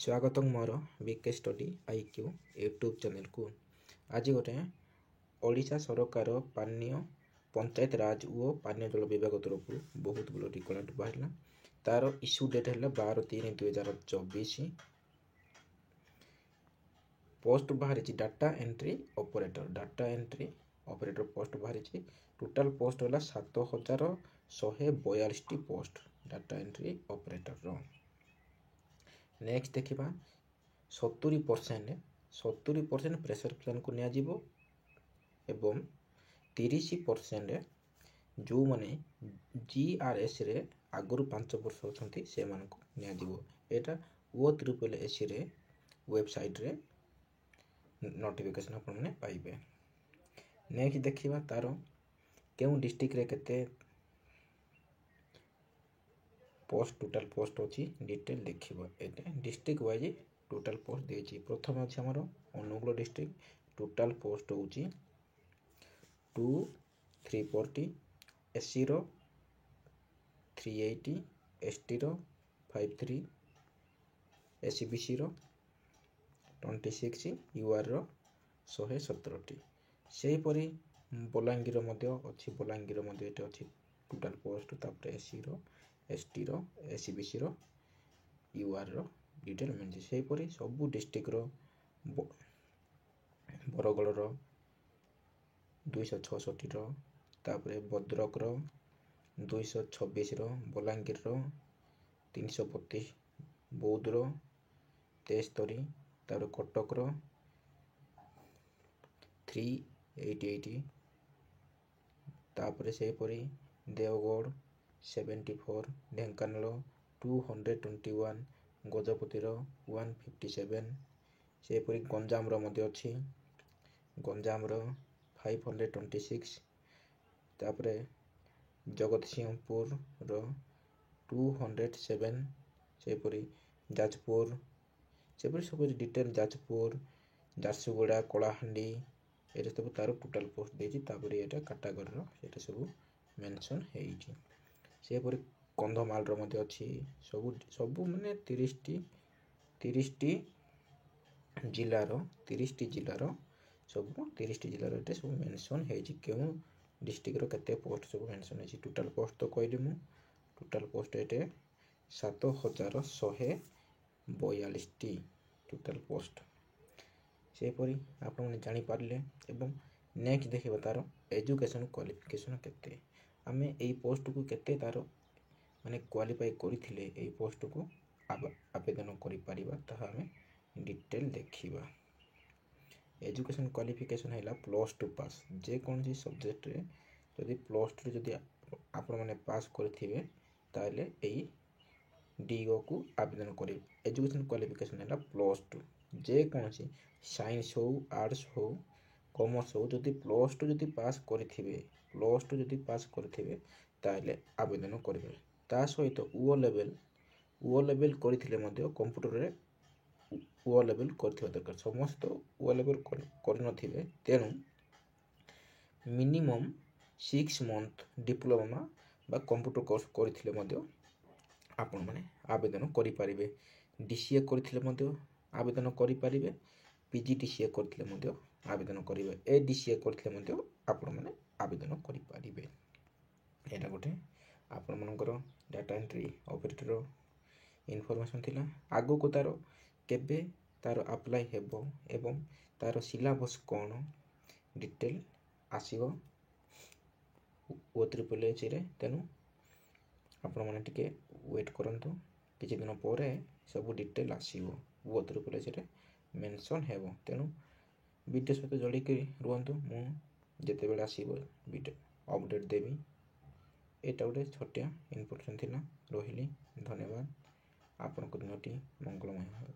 स्वागतम मोर BK study IQ YouTube channel को। आज गोटे ओडिशा सरकार पानीय पंचायत राज और पानीय जल विभाग तरफ बहुत बड़ रिकॉर्ड बाहर तार इश्यू डेट है 12/3/2024। पोस्ट बाहरी डाटा एंट्री ऑपरेटर पोस्ट बाहरी टोटाल पोस्ट है 7142 post data entry operator. Next देखा 70% प्रेशर प्लान को नियाजिबो एवं 30% जो माने GRS रे आगुरु 5 वर्ष अछंती से मान को नियाजिबो। एटा OSS रे वेबसाइट रे नोटिफिकेशन अपन माने पाइबे। नेक्स्ट देखिबा तारो केउ डिस्ट्रिक्ट रे केते पोस्ट टोटाल पोस्ट अच्छी डिटेल देखिबो। एटा डिस्ट्रिक्ट वाइज टोटाल पोस्ट देछि। प्रथम अछि हमर अनुगुल डिस्ट्रिक्ट टोटाल पोस्ट होछि 2340, SC रो 380, ST रो 53, SCBC रो 26, UR रो 117टी। सेही परि बलांगीर मध्ये अछि, बलांगीर मध्ये एटा अछि टोटाल पोस्ट तापर SC रो ST रो SCBC रो UR रो डिटेल मिलछि। सेही परि सब डिस्ट्रिक्ट रो बरगड़ रो 266 रो तापर भद्रक रो 226 रो बलांगीर रो 332, बौद्ध रो 73, तापर कटक रो 388, तापर सेही परि देवगढ़ 74, ढेंकानाल 221, गजपति रो 157, सेपरि गंजाम रो मध्ये अछि गंजाम रो 526, तापरे जगतसिंहपुर रो 207, सेपरि जाजपुर सेपरि सब डिटेल जाजपुर झारसुगुड़ा कलाहांडी एटा सब तार टोटाल पोस्ट देछि। तापरे एटा कैटेगरी रो सेटा सब मेंशन हेछि। सेपरि कंधमाल रो मध्ये अछि सब माने 30टी जिल्ला रो सब 30टी जिल्ला रो एटा सब मेंशन हेछि। केउ डिस्ट्रिक्ट रो केते पोस्ट सब मेंशन हेछि। टोटाल पोस्ट तो कहली मु टोटाल पोस्ट एटे 7142 टी टोटाल पोस्ट। सेपरि आपण माने जानि पारले। एवं नेक्स्ट देखिबा तार एजुकेशन क्वालिफिकेशन केते आमे एई पोस्ट को केते तार माने क्वालिफाई करिथिले एई पोस्ट को आवेदन करि परिबा ताहा आमे डिटेल देखिबा। एजुकेशन क्वालिफिकेशन हैला +2 पास जे कोनसी सब्जेक्ट रे जदि +2 रे जदि आपण माने पास करथिबे ताले एई DO को आवेदन करिबे। एजुकेशन क्वालिफिकेशन हैला +2 जे कोनसी साइंस हो आर्ट्स हो कॉमर्स हो जदि +2 जदि पास करथिबे ताले आवेदन करिबे। ता सहित ओ लेवल करथिले मध्ये कंप्यूटर रे ओ लेवल करथिबा दरकार। समस्त ओ लेवल कर नथिबे तेनु मिनिमम 6 मंथ डिप्लोमा बा कंप्यूटर कोर्स करथिले मध्ये आपण माने आवेदन करि परिबे। DCA करथिले मध्ये आवेदन करि परिबे। PGDCA करथिले मध्ये आवेदन करिबे। ADCA करथिले मध्ये आपण माने आवेदन करि परिबे। एटा गोटे आपण मनकर डाटा एंट्री ऑपरेटर इनफॉरमेशन थिला। आगो को तारो केबे तारो अप्लाई हेबो एवं तारो सिलेबस कोन डिटेल आसीबो OSS रे। तेनु आपण माने टिके वेट करंतु किछि दिन परे सब डिटेल आसीबो OSS रे मेंशन हेबो। तेनु वीडियो सहित जोड़ी के रुहंतु मु जेते बेला आसीबो वीडियो अपडेट देबी। एटा गोटे छोटिया इनफॉरमेशन थिला। रहिली धन्यवाद। आपनको दिनटी मंगलमय हो।